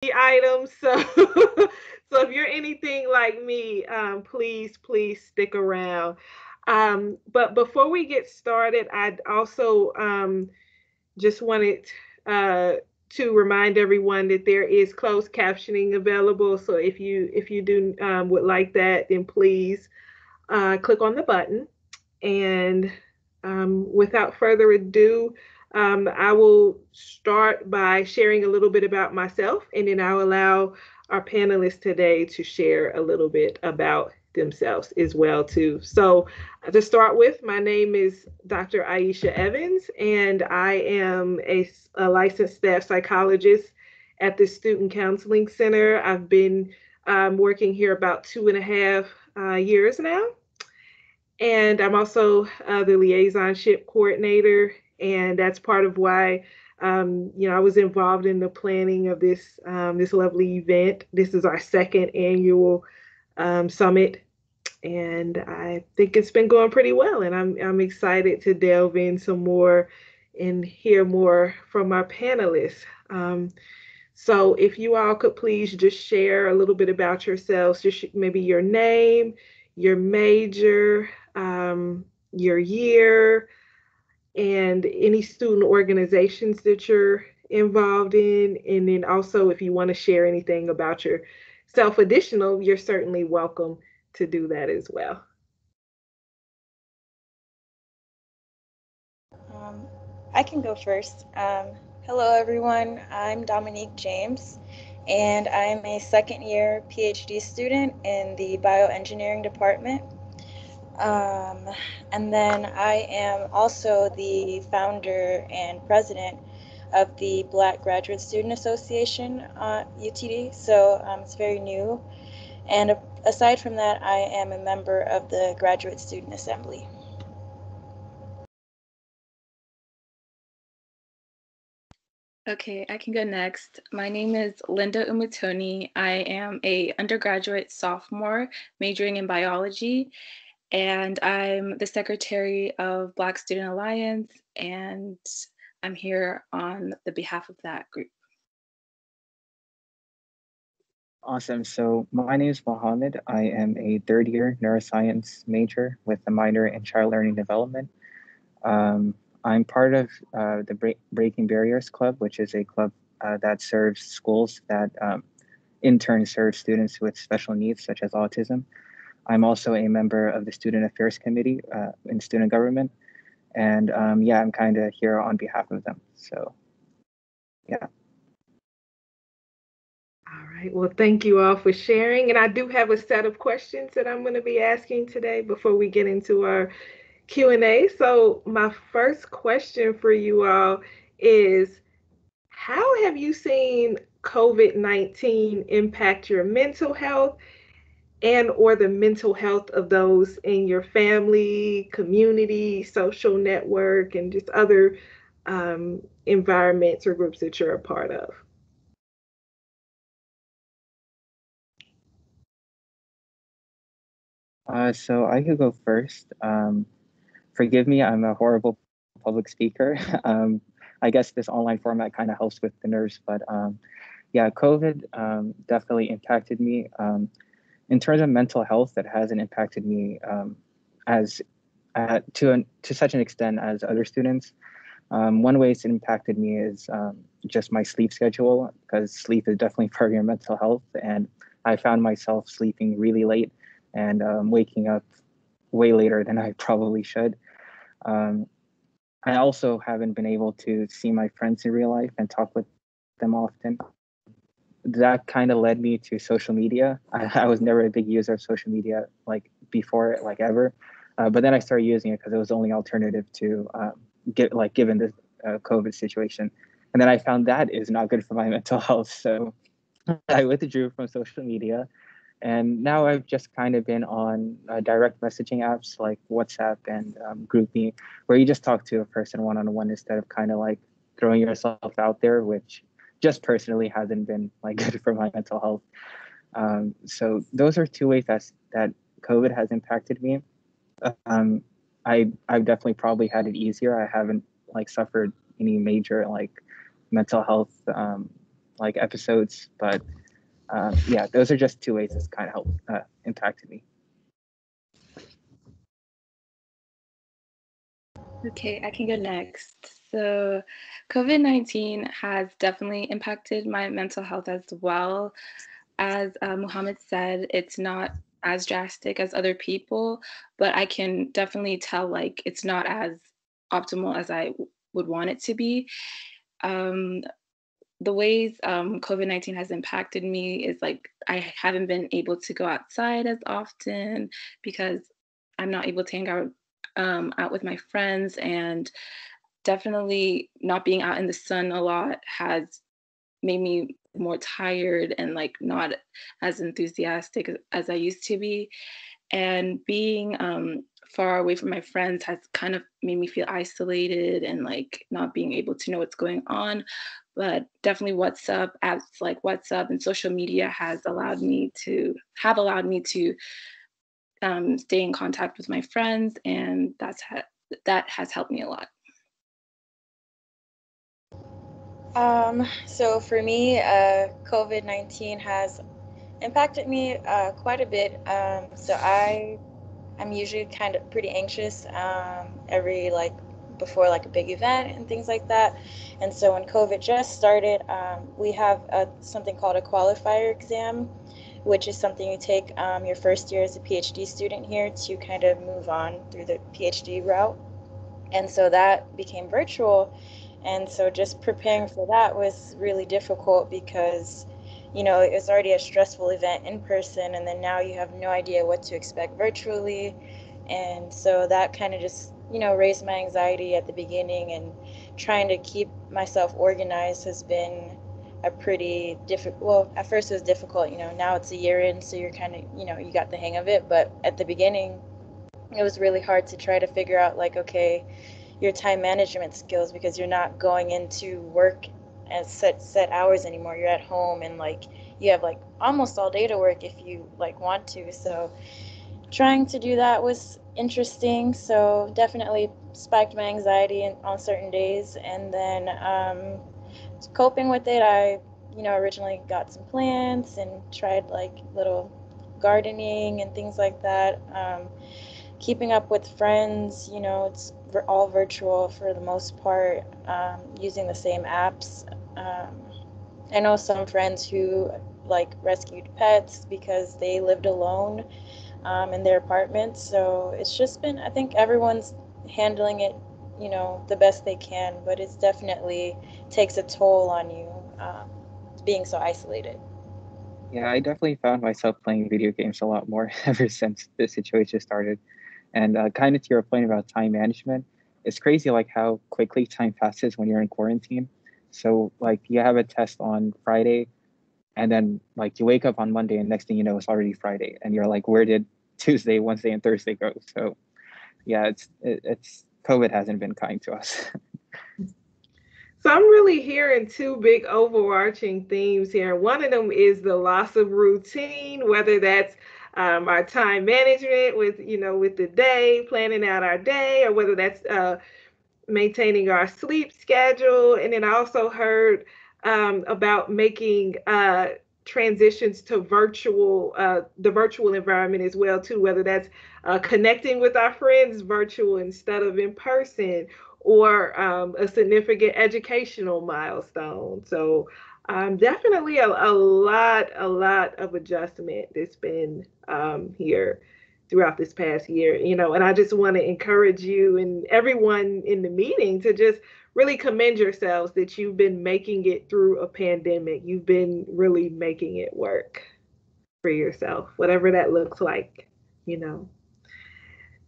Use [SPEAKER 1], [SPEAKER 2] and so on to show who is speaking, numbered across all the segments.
[SPEAKER 1] items. So, so if you're anything like me, please stick around. But before we get started, I'd also just wanted uh, to remind everyone that there is closed captioning available. So if you do would like that, then please click on the button. And without further ado, I will start by sharing a little bit about myself, and then I'll allow our panelists today to share a little bit about themselves as well too. So to start with, my name is Dr. Aisha Evans, and I am a licensed staff psychologist at the Student Counseling Center. I've been working here about 2.5 years now, and I'm also the liaisonship coordinator, and that's part of why I was involved in the planning of this lovely event. This is our second annual summit, and I think it's been going pretty well. And I'm excited to delve in some more and hear more from our panelists. So if you all could please just share a little bit about yourselves, just maybe your name, your major, your year, and any student organizations that you're involved in. And then also, if you want to share anything about yourself additional, you're certainly welcome to do that as well.
[SPEAKER 2] Um, I can go first. Hello, everyone. I'm Dominique James, and I'm a second year PhD student in the bioengineering department. Um, and then I am also the founder and president of the Black Graduate Student Association at UTD, so it's very new. And aside from that, I am a member of the Graduate Student Assembly.
[SPEAKER 3] Okay, I can go next. My name is Linda Umatony. I am a undergraduate sophomore majoring in biology, and I'm the secretary of Black Student Alliance, and I'm here on the behalf of that group.
[SPEAKER 4] Awesome. So my name is Mohammed. I am a third year neuroscience major with a minor in child learning development. Um, I'm part of the Breaking Barriers Club, which is a club that serves schools that in turn serve students with special needs, such as autism. I'm also a member of the Student Affairs Committee in student government. And yeah, I'm kind of here on behalf of them. So yeah.
[SPEAKER 1] All right. Well, thank you all for sharing. And I do have a set of questions that I'm going to be asking today before we get into our Q&A. So, my first question for you all is, how have you seen COVID-19 impact your mental health and or the mental health of those in your family, community, social network, and just other environments or groups that you're a part of?
[SPEAKER 4] So I could go first. Forgive me, I'm a horrible public speaker. I guess this online format kind of helps with the nerves, but yeah, COVID definitely impacted me. In terms of mental health, it hasn't impacted me as to such an extent as other students. One way it's impacted me is just my sleep schedule, because sleep is definitely part of your mental health, and I found myself sleeping really late and waking up way later than I probably should. Um, I also haven't been able to see my friends in real life and talk with them often. That kind of led me to social media. I was never a big user of social media like before, like ever, but then I started using it because it was the only alternative to get like given the COVID situation. And then I found that is not good for my mental health, so I withdrew from social media. And now I've just kind of been on direct messaging apps like WhatsApp and GroupMe, where you just talk to a person one on one instead of kind of like throwing yourself out there, which just personally hasn't been like good for my mental health. So those are two ways that COVID has impacted me. Um, I've definitely probably had it easier. I haven't like suffered any major like mental health like episodes. But yeah, those are just two ways it's kind of helped impacted me.
[SPEAKER 3] Okay, I can go next. So, COVID-19 has definitely impacted my mental health as well. As Muhammad said, it's not as drastic as other people, but I can definitely tell like it's not as optimal as I would want it to be. Um, the ways COVID-19 has impacted me is like I haven't been able to go outside as often because I'm not able to hang out with my friends, and definitely not being out in the sun a lot has made me more tired and like not as enthusiastic as I used to be. And being far away from my friends has kind of made me feel isolated and like not being able to know what's going on. But definitely WhatsApp, apps like WhatsApp and social media have allowed me to stay in contact with my friends, and that has helped me a lot.
[SPEAKER 2] So for me, COVID-19 has impacted me quite a bit. I'm usually kind of pretty anxious every like before like a big event and things like that. And so when COVID just started, we have something called a qualifier exam, which is something you take your first year as a PhD student here to kind of move on through the PhD route. And so that became virtual. And so just preparing for that was really difficult because, you know, it was already a stressful event in person, and then now you have no idea what to expect virtually. And so that kind of just, you know, raised my anxiety at the beginning, and trying to keep myself organized has been a pretty difficult, well, at first it was difficult, you know, now it's a year in, so you're kind of, you know, you got the hang of it. But at the beginning, it was really hard to try to figure out like, okay, your time management skills, because you're not going into work at set hours anymore. You're at home, and like you have like almost all day to work if you like want to. So trying to do that was interesting. So definitely spiked my anxiety on certain days. And then coping with it, I, you know, originally got some plants and tried like little gardening and things like that. Keeping up with friends, you know, it's all virtual for the most part, using the same apps. Um, I know some friends who like rescued pets because they lived alone in their apartments. So it's just been, I think everyone's handling it, you know, the best they can, but it's definitely takes a toll on you being so isolated.
[SPEAKER 4] Yeah, I definitely found myself playing video games a lot more ever since this situation started. And kind of to your point about time management, it's crazy like how quickly time passes when you're in quarantine. So like you have a test on Friday, and then like you wake up on Monday, and next thing you know, it's already Friday, and you're like, where did Tuesday, Wednesday, and Thursday go? So yeah, it's COVID hasn't been kind to us.
[SPEAKER 1] So I'm really hearing two big overarching themes here. One of them is the loss of routine, whether that's our time management with, you know, with the day, planning out our day, or whether that's maintaining our sleep schedule. And then I also heard about making transitions to the virtual environment as well too, whether that's connecting with our friends virtual instead of in person, or a significant educational milestone. So definitely a lot of adjustment that's been here throughout this past year, you know. And I just want to encourage you and everyone in the meeting to just really commend yourselves that you've been making it through a pandemic. You've been really making it work for yourself, whatever that looks like, you know.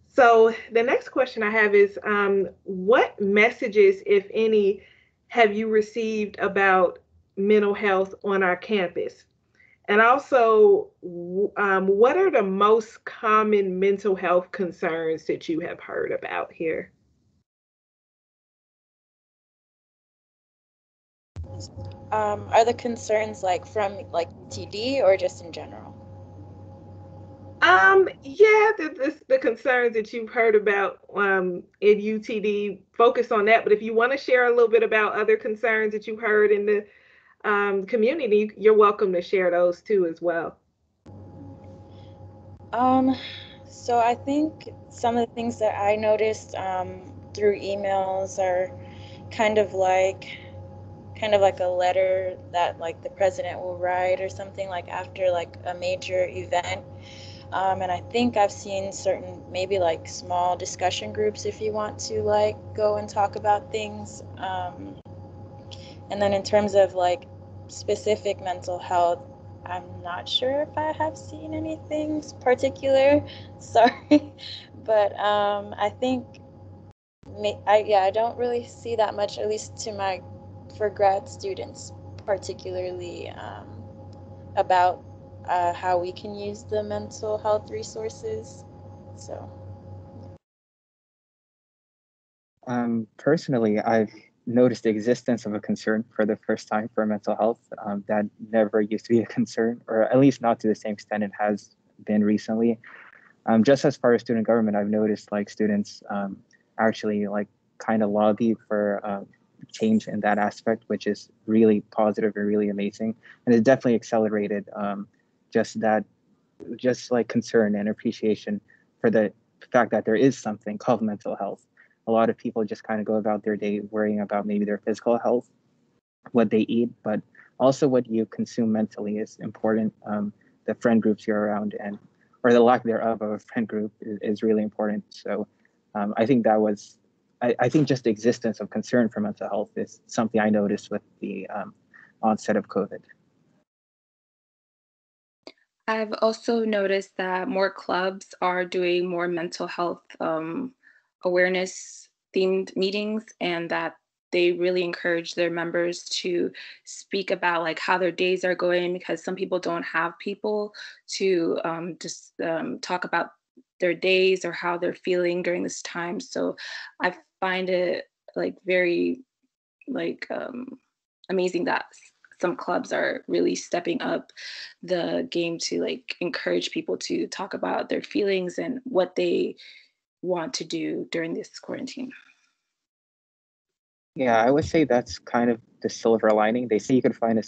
[SPEAKER 1] So the next question I have is, what messages, if any, have you received about mental health on our campus? And also, what are the most common mental health concerns that you have heard about here?
[SPEAKER 2] Are the concerns like from like TD or just in general?
[SPEAKER 1] Yeah, the concerns that you've heard about in UTD, focus on that. But if you want to share a little bit about other concerns that you've heard in the community, you're welcome to share those too as well.
[SPEAKER 2] Um, so I think some of the things that I noticed through emails are kind of like kind of like a letter that like the president will write or something like after like a major event. And I think I've seen certain maybe like small discussion groups if you want to like go and talk about things. And then in terms of like specific mental health, I'm not sure if I have seen anything particular. Sorry, but I think I don't really see that much, at least to my for grad students, particularly about how we can use the mental health resources. So.
[SPEAKER 4] Personally, I've noticed the existence of a concern for the first time for mental health that never used to be a concern, or at least not to the same extent it has been recently. Just as far as student government, I've noticed like students actually like kind of lobby for change in that aspect, which is really positive and really amazing, and it definitely accelerated just that, just like concern and appreciation for the fact that there is something called mental health. A lot of people just kind of go about their day worrying about maybe their physical health, what they eat, but also what you consume mentally is important. The friend groups you're around, and or the lack thereof of a friend group is really important. So I think that was, I think just the existence of concern for mental health is something I noticed with the onset of COVID.
[SPEAKER 3] I've also noticed that more clubs are doing more mental health awareness themed meetings, and that they really encourage their members to speak about like how their days are going, because some people don't have people to just talk about their days or how they're feeling during this time. So I find it like very like amazing that some clubs are really stepping up the game to like encourage people to talk about their feelings and what they want to do during this quarantine.
[SPEAKER 4] Yeah, I would say that's kind of the silver lining. They say you can find a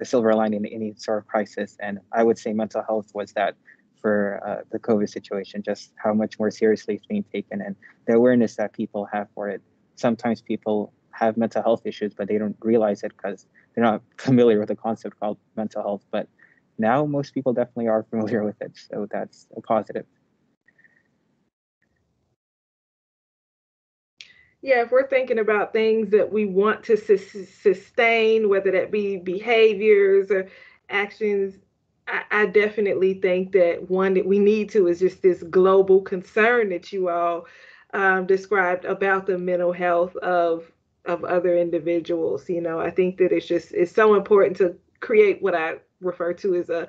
[SPEAKER 4] silver lining in any sort of crisis, and I would say mental health was that for the COVID situation. Just how much more seriously it's being taken, and the awareness that people have for it. Sometimes people have mental health issues, but they don't realize it because they're not familiar with the concept called mental health. But now most people definitely are familiar with it, so that's a positive.
[SPEAKER 1] Yeah, if we're thinking about things that we want to sustain, whether that be behaviors or actions, I definitely think that one that we need to is just this global concern that you all described about the mental health of other individuals. You know, I think that it's so important to create what I refer to as a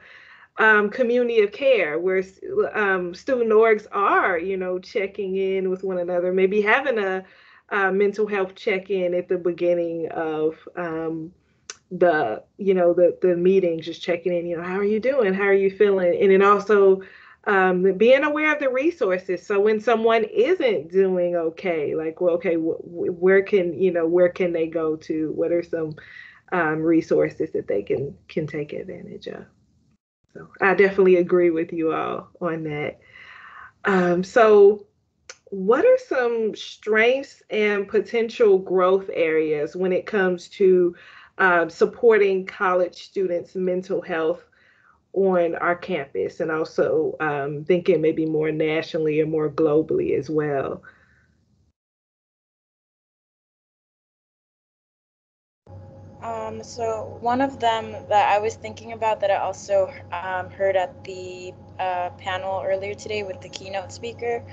[SPEAKER 1] community of care where student orgs are, you know, checking in with one another, maybe having a mental health check-in at the beginning of the, you know, the meeting, just checking in, you know, how are you doing? How are you feeling? And then also being aware of the resources. So when someone isn't doing okay, like, well, okay, where can, you know, where can they go to? What are some resources that they can take advantage of? So I definitely agree with you all on that. So, what are some strengths and potential growth areas when it comes to supporting college students' mental health on our campus, and also thinking maybe more nationally or more globally as well?
[SPEAKER 2] So one of them that I was thinking about that I also heard at the panel earlier today with the keynote speaker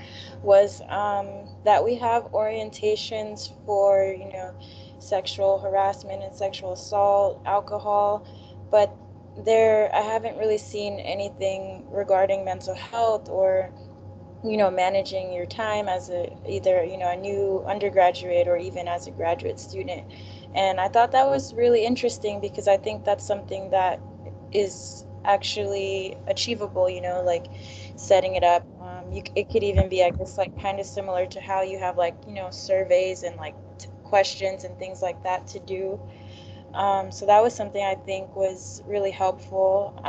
[SPEAKER 2] was that we have orientations for, you know, sexual harassment and sexual assault, alcohol, but there I haven't really seen anything regarding mental health or, you know, managing your time as a either, you know, a new undergraduate or even as a graduate student. And I thought that was really interesting because I think that's something that is actually achievable, you know, like setting it up. It could even be, I guess, like kind of similar to how you have like, you know, surveys and like questions and things like that to do. So that was something I think was really helpful.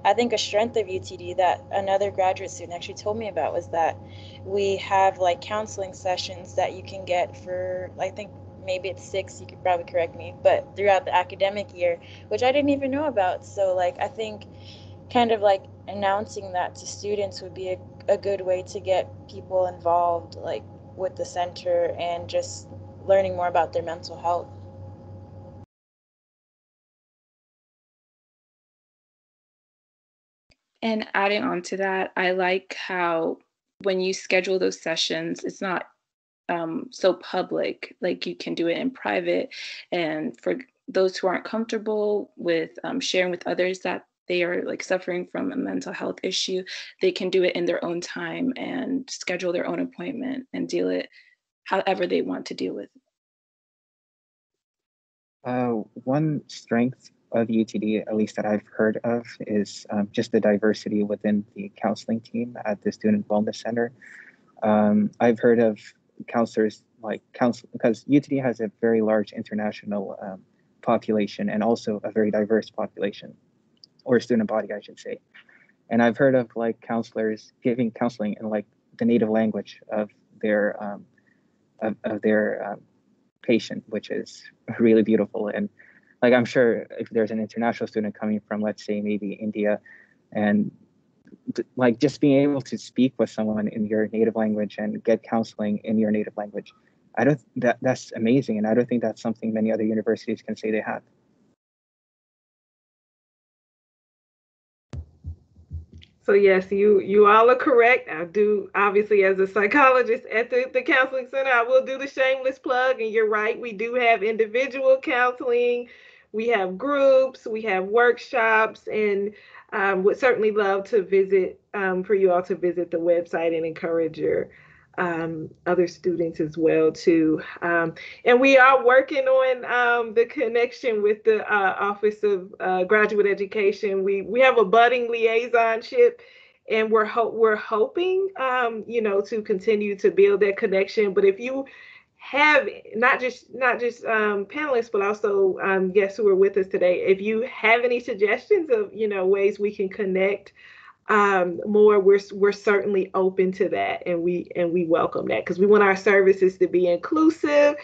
[SPEAKER 2] I think a strength of UTD that another graduate student actually told me about was that we have like counseling sessions that you can get for, I think maybe it's 6, you could probably correct me, but throughout the academic year, which I didn't even know about. So like I think kind of like announcing that to students would be a good way to get people involved like with the center and just learning more about their mental health.
[SPEAKER 3] And adding on to that, I like how when you schedule those sessions, it's not so public. Like you can do it in private. And for those who aren't comfortable with sharing with others that they are like suffering from a mental health issue, they can do it in their own time and schedule their own appointment and deal it however they want to deal with it.
[SPEAKER 4] One strength of UTD, at least that I've heard of, is just the diversity within the counseling team at the Student Wellness Center. I've heard of counselors like counsel because UTD has a very large international population and also a very diverse population, or student body, I should say. And I've heard of like counselors giving counseling in like the native language of their patient, which is really beautiful. And like I'm sure if there's an international student coming from, let's say, maybe India, and like just being able to speak with someone in your native language and get counseling in your native language, I don't that's amazing, and I don't think that's something many other universities can say they have.
[SPEAKER 1] So yes, you all are correct. I do, obviously, as a psychologist at the counseling center, I will do the shameless plug. And you're right, we do have individual counseling, we have groups, we have workshops, and would certainly love to visit, for you all to visit the website and encourage your other students as well too. And we are working on the connection with the Office of Graduate Education. We have a budding liaisonship, and we're hoping, to continue to build that connection. But if you have not just panelists, but also guests who are with us today, if you have any suggestions of ways we can connect more, we're certainly open to that, and we welcome that, because we want our services to be inclusive,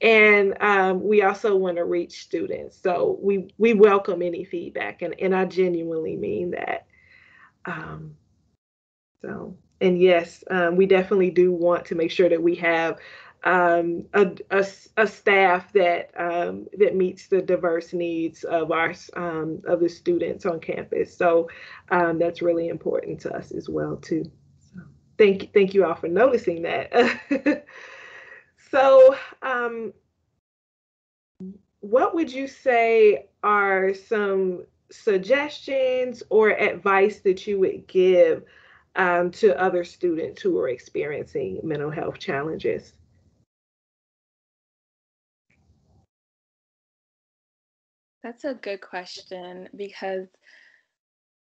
[SPEAKER 1] and we also want to reach students. So we welcome any feedback, and I genuinely mean that. um, and yes, we definitely do want to make sure that we have a staff that meets the diverse needs of of the students on campus. So that's really important to us as well too. So thank you all for noticing that. So what would you say are some suggestions or advice that you would give to other students who are experiencing mental health challenges?
[SPEAKER 3] That's a good question because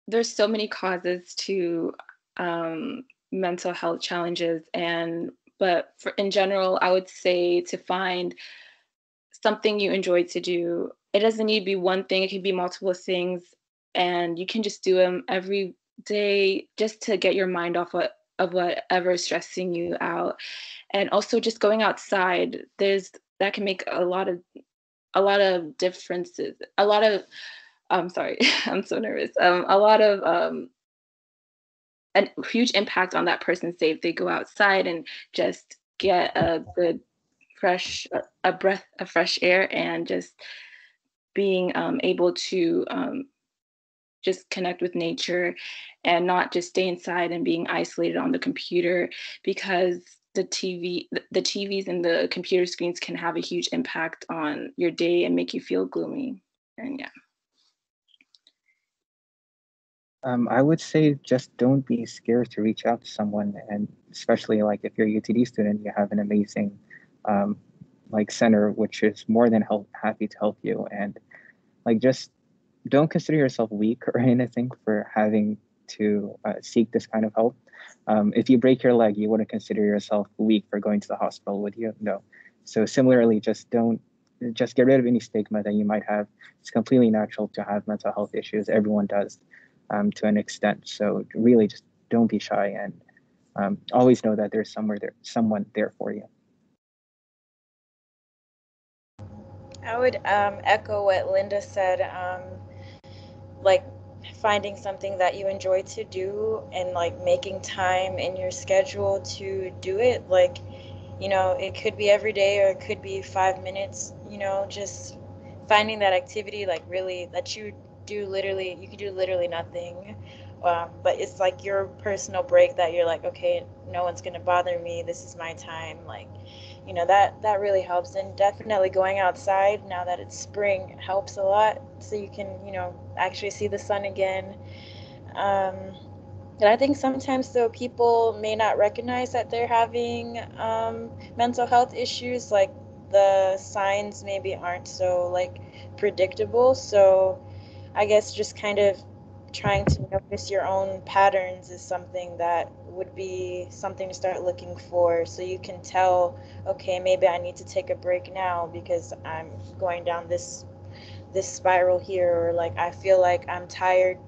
[SPEAKER 3] there's so many causes to mental health challenges, but in general, I would say to find something you enjoy to do. It doesn't need to be one thing; it can be multiple things, and you can just do them every day just to get your mind off of whatever is stressing you out. And also just going outside, there's that can make a lot of differences. A lot of I'm sorry, I'm so nervous. A lot of a huge impact on that person's day if they go outside and just get a good fresh a breath of fresh air, and just being able to just connect with nature and not just stay inside and being isolated on the computer, because the TVs and the computer screens can have a huge impact on your day and make you feel gloomy. And yeah.
[SPEAKER 4] I would say just don't be scared to reach out to someone, and especially like if you're a UTD student, you have an amazing um, like center which is more than happy to help you, and like just don't consider yourself weak or anything for having to seek this kind of help. If you break your leg, you wouldn't consider yourself weak for going to the hospital, would you? No. So similarly, just don't just get rid of any stigma that you might have. It's completely natural to have mental health issues. Everyone does, to an extent. So really, just don't be shy, and always know that there's someone there for you.
[SPEAKER 2] I would echo what Linda said. Like finding something that you enjoy to do and like making time in your schedule to do it. Like, it could be every day or it could be 5 minutes, just finding that activity like really that you can do literally nothing. But it's like your personal break that you're like, okay, no one's gonna bother me. This is my time. Like, that really helps. And definitely going outside now that it's spring helps a lot. So you can, actually see the sun again. Um, and I think sometimes though people may not recognize that they're having mental health issues. Like the signs maybe aren't so like predictable. So I guess just kind of trying to notice your own patterns is something that would be something to start looking for, so you can tell, okay, maybe I need to take a break now because I'm going down this spiral here, or like I feel like I'm tired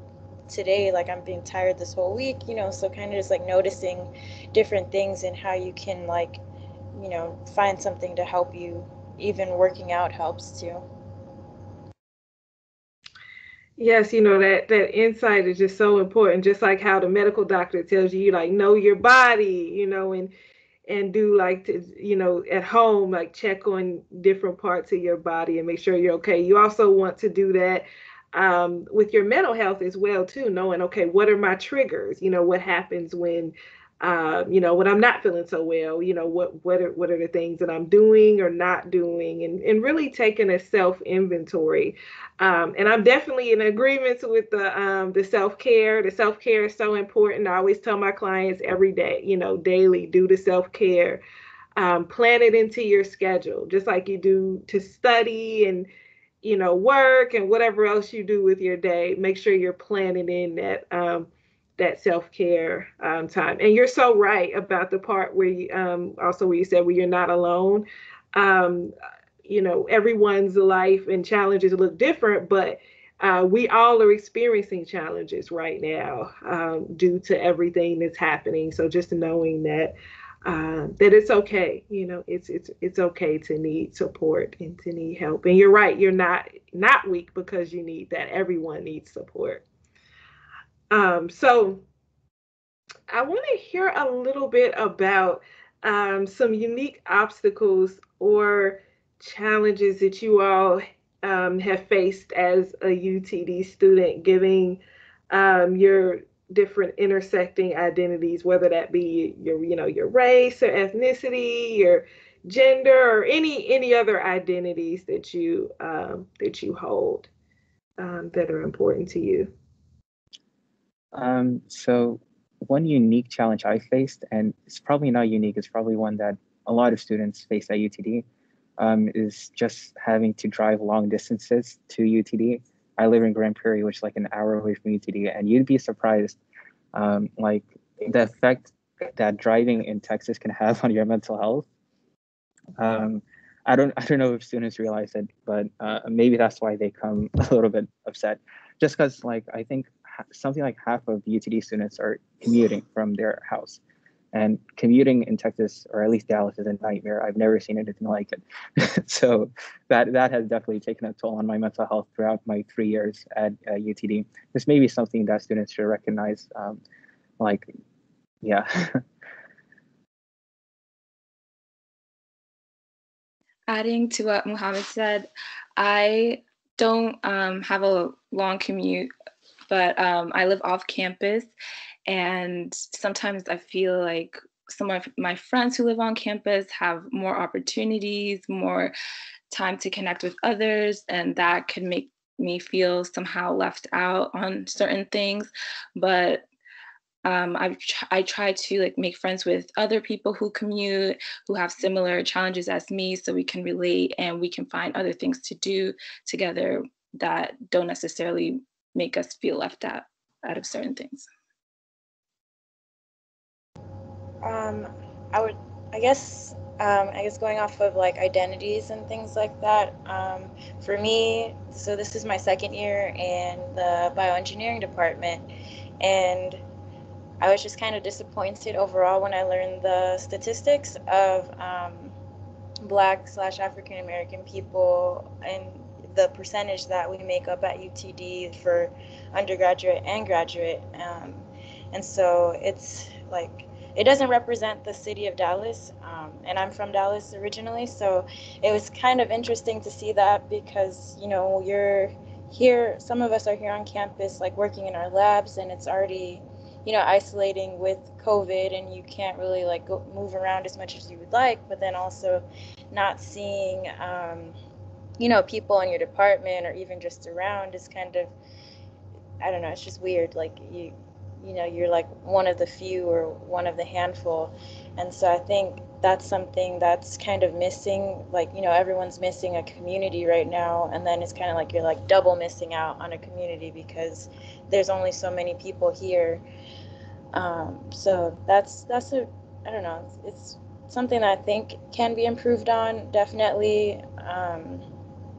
[SPEAKER 2] today, like I'm being tired this whole week, so kind of just like noticing different things and how you can like, find something to help you. Even working out helps too.
[SPEAKER 1] Yes, that insight is just so important. Just like how the medical doctor tells you, like know your body, and do like to, at home, like check on different parts of your body and make sure you're okay. You also want to do that with your mental health as well too, knowing, okay, what are my triggers? What happens when I'm not feeling so well? What are the things that I'm doing or not doing, and really taking a self inventory. And I'm definitely in agreement with the self care. The self care is so important. I always tell my clients every day, daily, do the self care. Plan it into your schedule, just like you do to study and work and whatever else you do with your day. Make sure you're planning in that self-care time. And you're so right about the part where you also where you said where you're not alone. Um, everyone's life and challenges look different, but we all are experiencing challenges right now due to everything that's happening. So just knowing that it's okay, it's okay to need support and to need help. And you're right, you're not weak because you need that. Everyone needs support. So I want to hear a little bit about some unique obstacles or challenges that you all have faced as a UTD student, giving your different intersecting identities, whether that be your race or ethnicity, your gender, or any other identities that you hold that are important to you.
[SPEAKER 4] So one unique challenge I faced, and it's probably not unique, it's probably one that a lot of students face at UTD, is just having to drive long distances to UTD. I live in Grand Prairie, which is like an hour away from UTD, and you'd be surprised, like the effect that driving in Texas can have on your mental health. Um, I don't know if students realize it, but maybe that's why they come a little bit upset. Just because, like, I think something like half of UTD students are commuting from their house, and commuting in Texas, or at least Dallas, is a nightmare. I've never seen anything like it. So that has definitely taken a toll on my mental health throughout my 3 years at UTD. This may be something that students should recognize. Like, yeah.
[SPEAKER 3] Adding to what Muhammad said, I don't have a long commute, but I live off campus, and sometimes I feel like some of my friends who live on campus have more opportunities, more time to connect with others, and that can make me feel somehow left out on certain things. But I try to like make friends with other people who commute, who have similar challenges as me, so we can relate and we can find other things to do together that don't necessarily make us feel left out of certain things.
[SPEAKER 2] I would, I guess I guess going off of like identities and things like that. For me, so this is my second year in the bioengineering department, and I was just kind of disappointed overall when I learned the statistics of Black slash African American people and the percentage that we make up at UTD for undergraduate and graduate. And so it's like, it doesn't represent the city of Dallas. And I'm from Dallas originally. So it was kind of interesting to see that because, you know, you're here, some of us are here on campus, like working in our labs, and it's already, you know, isolating with COVID, and you can't really like go move around as much as you would like, but then also not seeing, you know, people in your department or even just around is kind of, I don't know, it's just weird. Like you know, you're like one of the few or one of the handful. And so I think that's something that's kind of missing. Like, you know, everyone's missing a community right now. And then it's kind of like you're like double missing out on a community because there's only so many people here. So that's a, I don't know, it's something that I think can be improved on, definitely.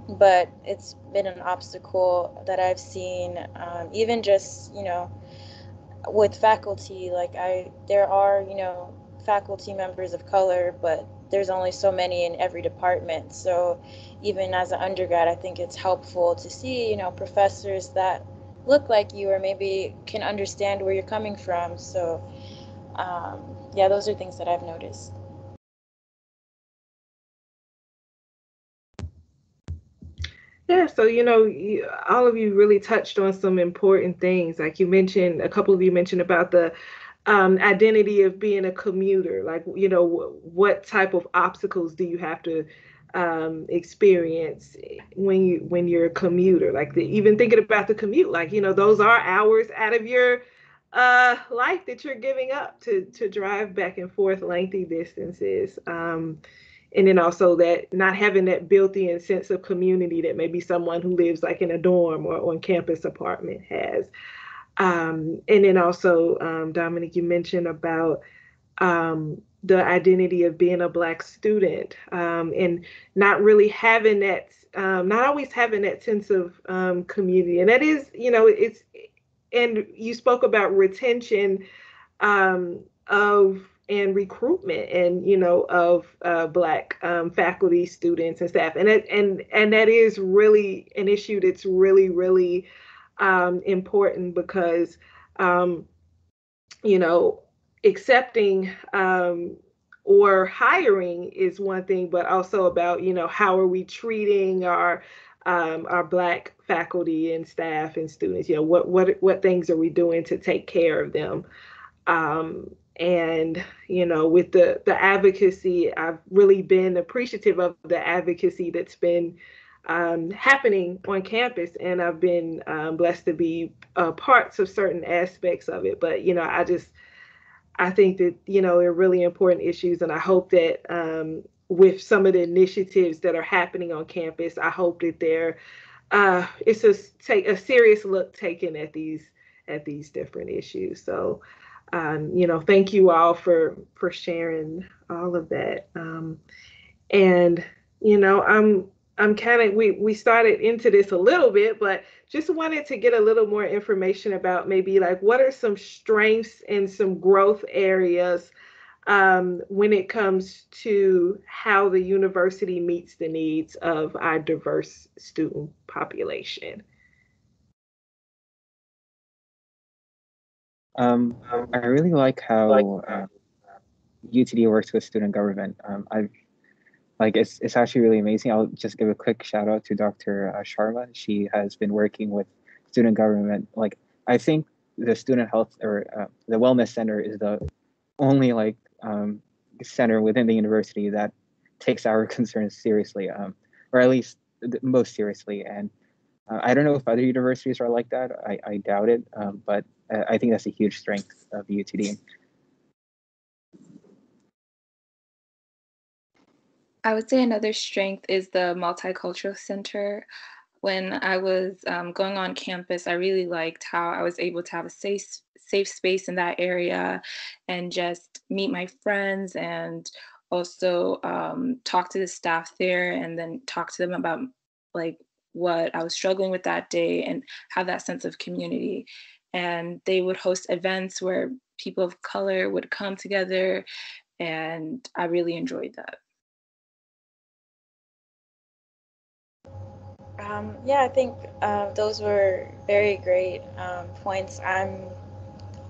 [SPEAKER 2] But it's been an obstacle that I've seen, even just, you know, with faculty. Like there are, you know, faculty members of color, but there's only so many in every department. So even as an undergrad, I think it's helpful to see, you know, professors that look like you or maybe can understand where you're coming from. So yeah, those are things that I've noticed.
[SPEAKER 1] Yeah, so all of you really touched on some important things. Like you mentioned, a couple of you mentioned about the identity of being a commuter. Like, what type of obstacles do you have to experience when you're a commuter? Like even thinking about the commute, like those are hours out of your life that you're giving up to drive back and forth lengthy distances. And then also that not having that built-in sense of community that maybe someone who lives like in a dorm or on campus apartment has. And then also, Dominic, you mentioned about the identity of being a Black student, and not really having that, not always having that sense of community. And that is, and you spoke about retention of and recruitment and of Black faculty, students, and staff, and that is really an issue that's really important because um, you know accepting or hiring is one thing, but also about how are we treating our Black faculty and staff and students. What things are we doing to take care of them? And with the advocacy, I've really been appreciative of the advocacy that's been happening on campus, and I've been blessed to be parts of certain aspects of it. But I think that they're really important issues, and I hope that with some of the initiatives that are happening on campus, I hope that it's take a serious look taken at these different issues. So thank you all for sharing all of that. And I'm kind of we started into this a little bit, but just wanted to get a little more information about maybe like what are some strengths and some growth areas when it comes to how the university meets the needs of our diverse student population.
[SPEAKER 4] I really like how UTD works with student government. I've like it's actually really amazing. I'll just give a quick shout out to Dr. Sharma. She has been working with student government. Like I think the student health or the wellness center is the only center within the university that takes our concerns seriously, or at least most seriously. And I don't know if other universities are like that. I doubt it, but I think that's a huge strength of UTD.
[SPEAKER 3] I would say another strength is the Multicultural Center. When I was going on campus, I really liked how I was able to have a safe space in that area and just meet my friends and also talk to the staff there and then talk to them about like what I was struggling with that day and have that sense of community. And they would host events where people of color would come together, and I really enjoyed that.
[SPEAKER 2] Yeah, I think those were very great points. I'm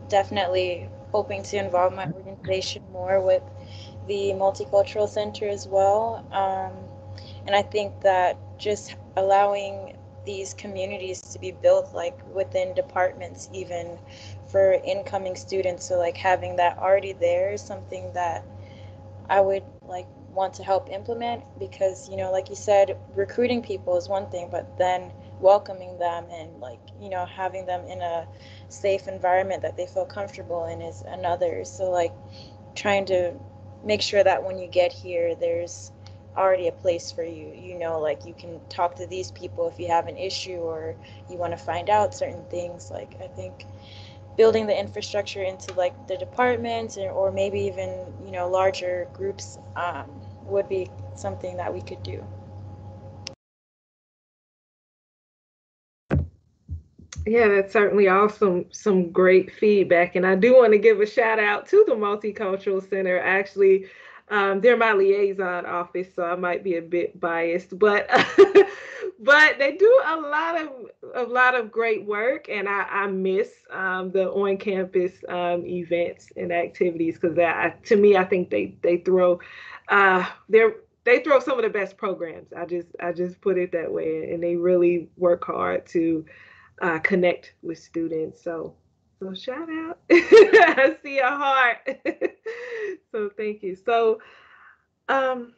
[SPEAKER 2] definitely hoping to involve my organization more with the Multicultural Center as well. And I think that just allowing these communities to be built like within departments, even for incoming students, so like having that already there is something that I would like want to help implement, because like you said, recruiting people is one thing, but then welcoming them and like having them in a safe environment that they feel comfortable in is another. So like trying to make sure that when you get here there's already a place for you, like you can talk to these people if you have an issue or you want to find out certain things. Like I think building the infrastructure into like the departments, or maybe even larger groups would be something that we could do.
[SPEAKER 1] Yeah, that's certainly awesome. Some great feedback. And I do want to give a shout out to the Multicultural Center. Actually, they're my liaison office, so I might be a bit biased, but but they do a lot of great work, and I miss the on campus events and activities, because to me, I think they throw they throw some of the best programs. I just put it that way, and they really work hard to connect with students. So shout out. I see a heart. So thank you. So um,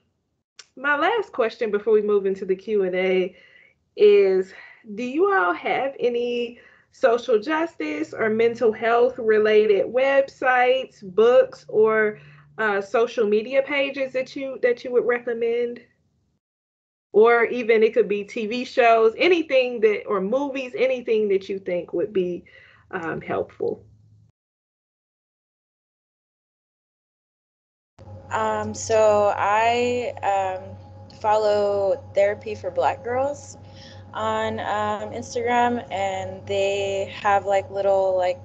[SPEAKER 1] my last question before we move into the Q&A is, do you all have any social justice or mental health related websites, books, or social media pages that you would recommend? Or even it could be TV shows, anything that, or movies, anything that you think would be helpful.
[SPEAKER 2] So I follow Therapy for Black Girls on Instagram, and they have like little like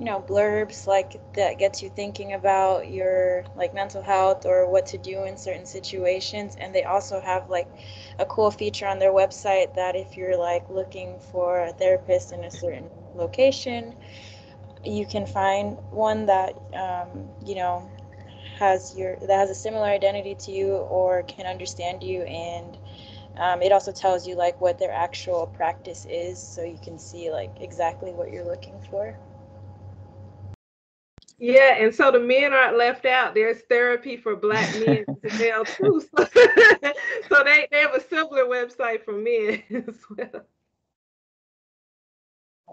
[SPEAKER 2] blurbs like that gets you thinking about your like mental health or what to do in certain situations. And they also have like a cool feature on their website that if you're like looking for a therapist in a certain location, you can find one that has a similar identity to you or can understand you. And it also tells you like what their actual practice is, so you can see like exactly what you're looking for.
[SPEAKER 1] Yeah, and so the men aren't left out. There's therapy for black men as well too. So, so they have a similar website for men as well.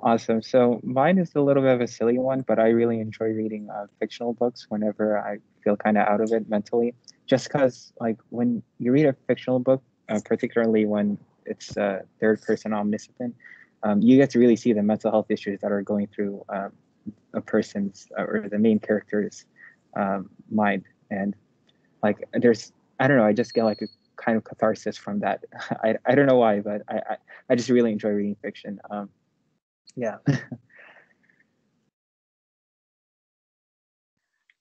[SPEAKER 4] Awesome. So mine is a little bit of a silly one, but I really enjoy reading fictional books whenever I feel kind of out of it mentally. Just because, like, when you read a fictional book, particularly when it's third person omniscient, you get to really see the mental health issues that are going through a person's or the main character's mind. And like, I don't know, I just get like a kind of catharsis from that. I don't know why, but I just really enjoy reading fiction. Yeah.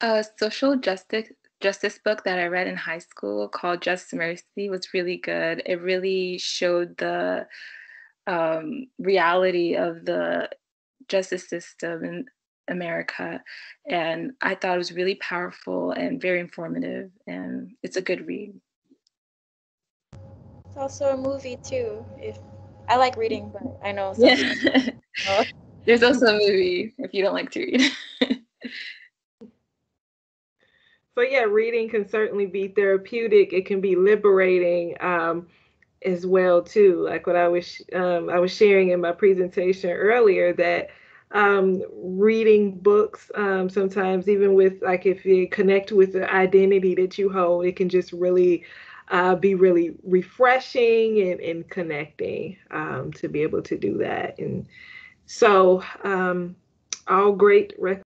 [SPEAKER 3] A social justice book that I read in high school called Just Mercy was really good. It really showed the reality of the justice system in America, and I thought it was really powerful and very informative, and it's a good read.
[SPEAKER 2] It's also a movie too. If I like reading, but I know some
[SPEAKER 3] Yeah.
[SPEAKER 2] people. Oh.
[SPEAKER 3] There's also a movie if you don't like to read.
[SPEAKER 1] So yeah, reading can certainly be therapeutic. It can be liberating as well too. Like what I was sharing in my presentation earlier, that reading books sometimes, even with like if you connect with the identity that you hold, it can just really be really refreshing and connecting to be able to do that. And so all great